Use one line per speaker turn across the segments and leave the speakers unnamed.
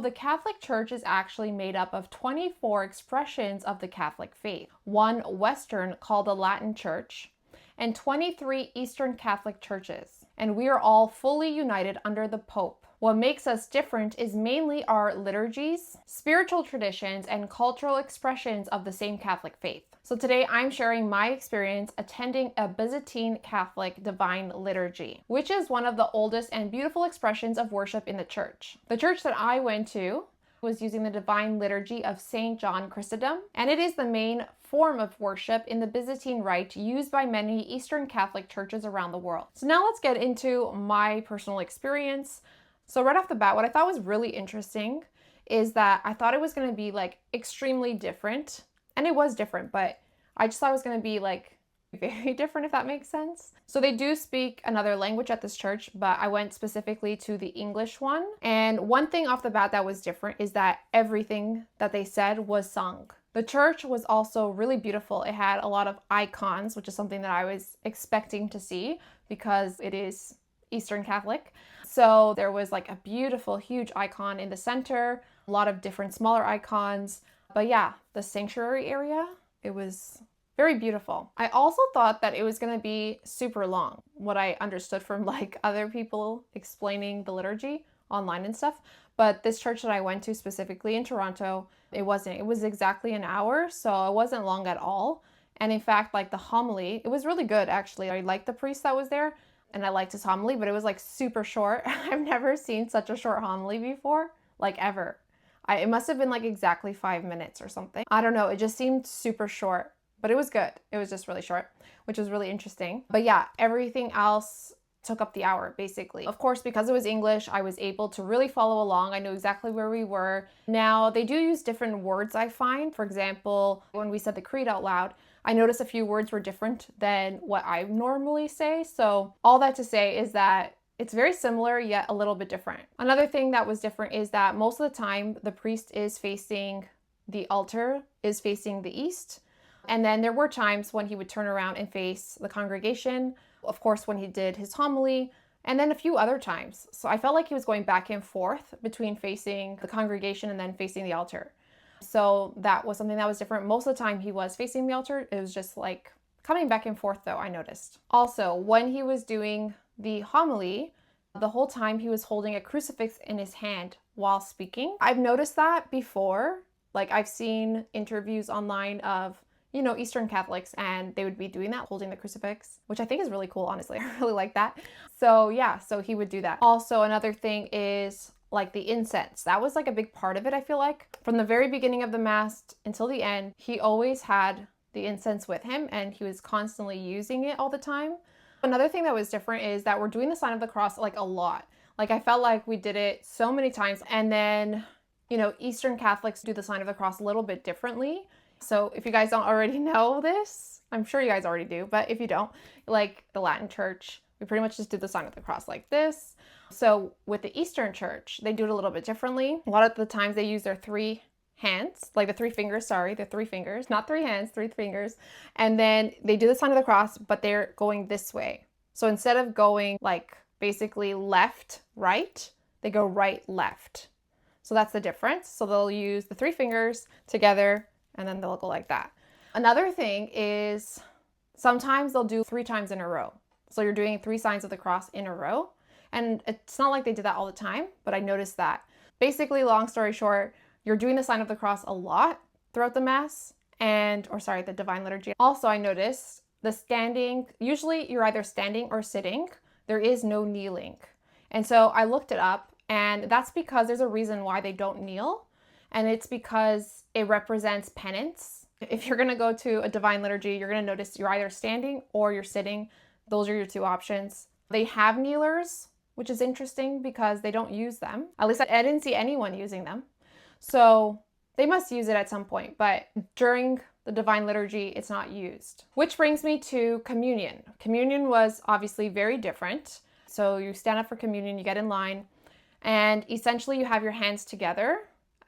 The Catholic Church is actually made up of 24 expressions of the Catholic faith, one Western called the Latin Church, and 23 Eastern Catholic churches. And we are all fully united under the Pope. What makes us different is mainly our liturgies, spiritual traditions, and cultural expressions of the same Catholic faith. So today I'm sharing my experience attending a Byzantine Catholic Divine Liturgy, which is one of the oldest and beautiful expressions of worship in the church. The church that I went to was using the Divine Liturgy of St. John Chrysostom, and it is the main form of worship in the Byzantine Rite used by many Eastern Catholic churches around the world. So now let's get into my personal experience. So right off the bat, what I thought was really interesting is that I thought it was going to be like extremely different, and it was different, but I just thought it was going to be like very different, if that makes sense. So they do speak another language at this church, but I went specifically to the English one. And one thing off the bat that was different is that everything that they said was sung. The church was also really beautiful. It had a lot of icons, which is something that I was expecting to see because it is Eastern Catholic. So there was like a beautiful, huge icon in the center, a lot of different smaller icons. But yeah, the sanctuary area, it was very beautiful. I also thought that it was going to be super long, what I understood from like other people explaining the liturgy online and stuff. But this church that I went to specifically in Toronto, it wasn't. It was exactly an hour, so it wasn't long at all. And in fact, like the homily, it was really good actually. I liked the priest that was there and I liked his homily, but it was like super short. I've never seen such a short homily before, like ever. It must have been like exactly 5 minutes or something. I don't know, it just seemed super short, but it was good. It was just really short, which was really interesting. But yeah, everything else took up the hour basically. Of course, because it was English, I was able to really follow along. I knew exactly where we were. Now, they do use different words, I find. For example, when we said the creed out loud, I noticed a few words were different than what I normally say. So all that to say is that it's very similar, yet a little bit different. Another thing that was different is that most of the time, the priest is facing the altar, is facing the east. And then there were times when he would turn around and face the congregation, of course, when he did his homily, and then a few other times. So I felt like he was going back and forth between facing the congregation and then facing the altar. So that was something that was different. Most of the time he was facing the altar. It was just like coming back and forth though, I noticed. Also, when he was doing the homily, the whole time he was holding a crucifix in his hand while speaking. I've noticed that before. Like I've seen interviews online of, you know, Eastern Catholics, and they would be doing that, holding the crucifix, which I think is really cool, honestly. I really like that. So yeah, so he would do that. Also, another thing is like the incense. That was like a big part of it, I feel like. From the very beginning of the Mass until the end, he always had the incense with him and he was constantly using it all the time. Another thing that was different is that we're doing the sign of the cross like a lot. Like I felt like we did it so many times. And then, you know, Eastern Catholics do the sign of the cross a little bit differently. So if you guys don't already know this, I'm sure you guys already do, but if you don't, like the Latin Church, we pretty much just do the sign of the cross like this. So with the Eastern Church, they do it a little bit differently. A lot of the times they use their three hands, like the three fingers, not three hands, three fingers. And then they do the sign of the cross, but they're going this way. So instead of going like basically left, right, they go right, left. So that's the difference. So they'll use the three fingers together and then they'll go like that. Another thing is sometimes they'll do 3 times in a row. So you're doing 3 signs of the cross in a row. And it's not like they did that all the time, but I noticed that. Basically, long story short, you're doing the sign of the cross a lot throughout the Mass the Divine Liturgy. Also, I noticed the standing, usually you're either standing or sitting. There is no kneeling. And so I looked it up, and that's because there's a reason why they don't kneel. And it's because it represents penance. If you're gonna go to a Divine Liturgy, you're gonna notice you're either standing or you're sitting. Those are your 2 options. They have kneelers, which is interesting because they don't use them. At least I didn't see anyone using them. So they must use it at some point, but during the Divine Liturgy, it's not used. Which brings me to communion. Communion was obviously very different. So you stand up for communion, you get in line, and essentially you have your hands together.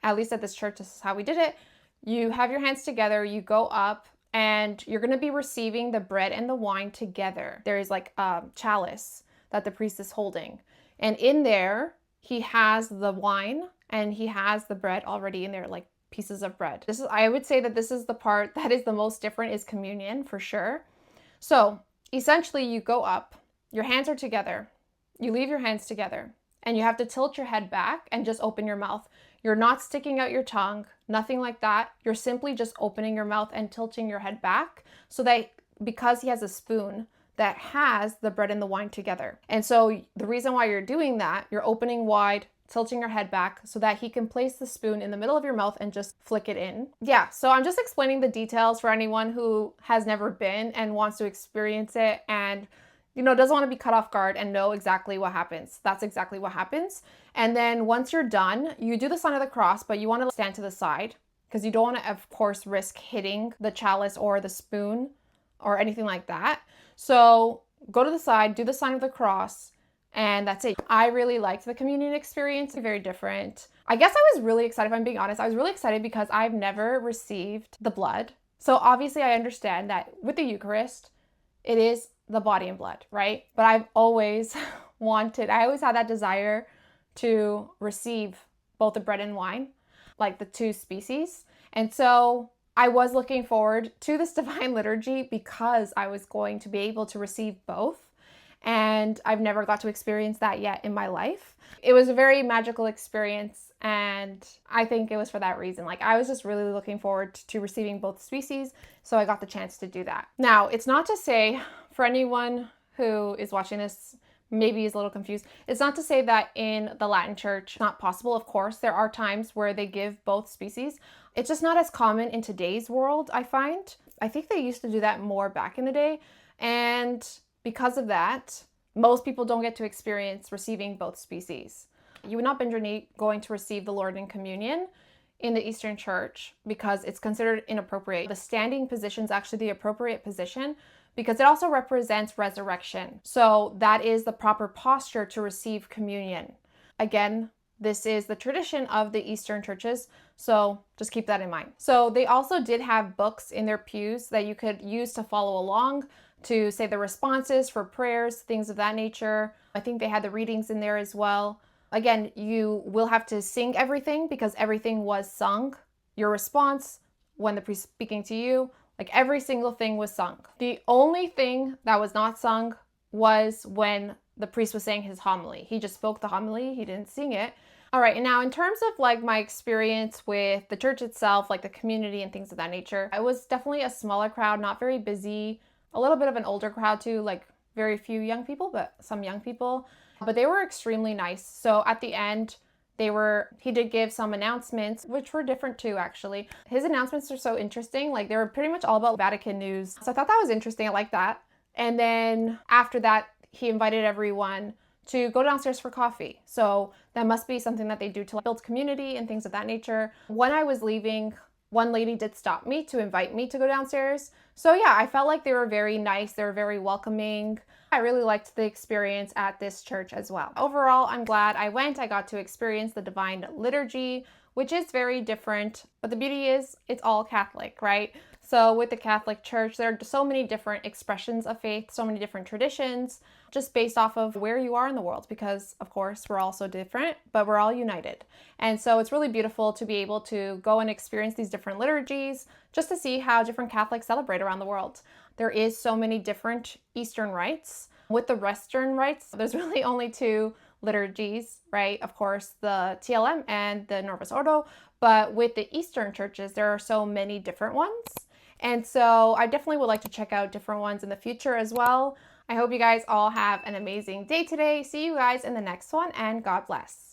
At least at this church, this is how we did it. You have your hands together, you go up, and you're gonna be receiving the bread and the wine together. There is like a chalice that the priest is holding. And in there, he has the wine and he has the bread already in there, like pieces of bread. I would say that this is the part that is the most different, is communion for sure. So essentially you go up, your hands are together, you leave your hands together, and you have to tilt your head back and just open your mouth. You're not sticking out your tongue, nothing like that. You're simply just opening your mouth and tilting your head back so that, because he has a spoon that has the bread and the wine together. And so the reason why you're doing that, you're opening wide, tilting your head back so that he can place the spoon in the middle of your mouth and just flick it in. Yeah, so I'm just explaining the details for anyone who has never been and wants to experience it and doesn't want to be cut off guard and know exactly what happens. That's exactly what happens. And then once you're done, you do the sign of the cross, but you want to stand to the side because you don't want to, of course, risk hitting the chalice or the spoon or anything like that. So go to the side, do the sign of the cross, and that's it. I really liked the communion experience. Very different. I guess I was really excited, if I'm being honest. I was really excited because I've never received the blood. So obviously I understand that with the Eucharist, it is the body and blood, right? But I've always I always had that desire to receive both the bread and wine, like the two species. And so I was looking forward to this Divine Liturgy because I was going to be able to receive both. And I've never got to experience that yet in my life. It was a very magical experience, and I think it was for that reason. Like, I was just really looking forward to receiving both species, so I got the chance to do that. Now, it's not to say, for anyone who is watching this, maybe is a little confused, it's not to say that in the Latin Church, not possible. Of course, there are times where they give both species. It's just not as common in today's world, I find. I think they used to do that more back in the day, and because of that, most people don't get to experience receiving both species. You would not bend your knee going to receive the Lord in communion in the Eastern Church because it's considered inappropriate. The standing position is actually the appropriate position because it also represents resurrection. So that is the proper posture to receive communion. Again, this is the tradition of the Eastern churches, so just keep that in mind. So they also did have books in their pews that you could use to follow along, to say the responses for prayers, things of that nature. I think they had the readings in there as well. Again, you will have to sing everything because everything was sung. Your response when the priest speaking to you, like every single thing was sung. The only thing that was not sung was when the priest was saying his homily. He just spoke the homily, he didn't sing it. All right, and now in terms of like my experience with the church itself, like the community and things of that nature, it was definitely a smaller crowd, not very busy. A little bit of an older crowd too, like very few young people, but some young people. But they were extremely nice. So at the end, he did give some announcements, which were different too, actually. His announcements are so interesting. Like, they were pretty much all about Vatican news. So I thought that was interesting. I like that. And then after that, he invited everyone to go downstairs for coffee. So that must be something that they do to build community and things of that nature. When I was leaving, one lady did stop me to invite me to go downstairs. So yeah, I felt like they were very nice. They were very welcoming. I really liked the experience at this church as well. Overall, I'm glad I went. I got to experience the Divine Liturgy, which is very different. But the beauty is it's all Catholic, right? So with the Catholic Church, there are so many different expressions of faith, so many different traditions, just based off of where you are in the world, because of course we're all so different, but we're all united. And so it's really beautiful to be able to go and experience these different liturgies, just to see how different Catholics celebrate around the world. There is so many different Eastern rites. With the Western rites, there's really only two liturgies, right? Of course, the TLM and the Novus Ordo, but with the Eastern churches, there are so many different ones. And so I definitely would like to check out different ones in the future as well. I hope you guys all have an amazing day today. See you guys in the next one, and God bless.